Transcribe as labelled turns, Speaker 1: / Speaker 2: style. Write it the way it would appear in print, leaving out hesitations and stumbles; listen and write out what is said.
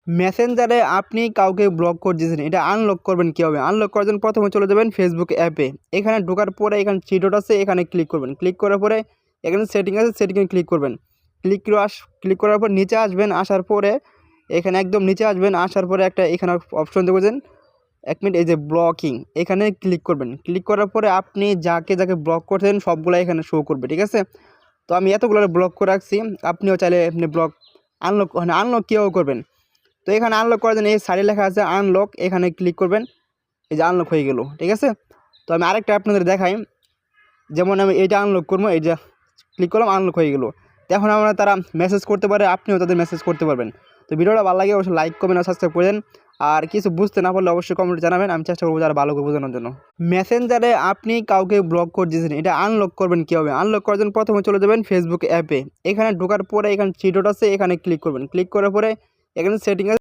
Speaker 1: মেসেঞ্জারে আপনি কাউকে ব্লক করে দিয়েছেন, এটা আনলক করবেন কীভাবে? আনলক করার জন্য প্রথমে চলে যাবেন ফেসবুক অ্যাপে। এখানে ঢোকার পরে এখানে থ্রি ডট আছে, এখানে ক্লিক করবেন। ক্লিক করার পরে এখানে সেটিং আছে, সেটিংয়ে ক্লিক করবেন। ক্লিক করার পর নিচে আসবেন, আসার পরে এখানে একদম নিচে আসবেন, আসার পরে একটা এখানে অপশন দেখবেন 1 মিনিট, এই যে ব্লকিং, এখানে ক্লিক করবেন। ক্লিক করার পরে আপনি যাকে যাকে ব্লক করছেন সবগুলো এখানে শো করবে, ঠিক আছে? তো আমি এতগুলো ব্লক করে রাখছি, আপনিও চাইলে আপনি ব্লক আনলক কীভাবে করবেন? তো এখানে আনলক করার জন্য এই সাইডে লেখা আছে আনলক, এখানে ক্লিক করবেন। এই যে আনলক হয়ে গেল, ঠিক আছে? তো আমি আরেকটা আপনাদের দেখাই, যেমন আমি এইটা আনলক করবো, এই যে ক্লিক করলাম, আনলক হয়ে গেল। তো এখন আমরা তারা মেসেজ করতে পারে, আপনিও তাদের মেসেজ করতে পারবেন। তো ভিডিওটা ভালো লাগে অবশ্যই লাইক কমেন্ট আর সাবস্ক্রাইব করে দেন। আর কিছু বুঝতে না পারলে অবশ্যই কমেন্টে জানাবেন, আমি চেষ্টা করবো যারা ভালো করে বোঝানোর জন্য। মেসেঞ্জারে আপনি কাউকে ব্লক করে দিয়েছেন, এটা আনলক করবেন কীভাবে? আনলক করার জন্য প্রথমে চলে যাবেন ফেসবুক অ্যাপে। এখানে ঢোকার পরে এখানে থ্রি ডট আছে, এখানে ক্লিক করবেন। ক্লিক করার পরে এখানে সেটিং আছে।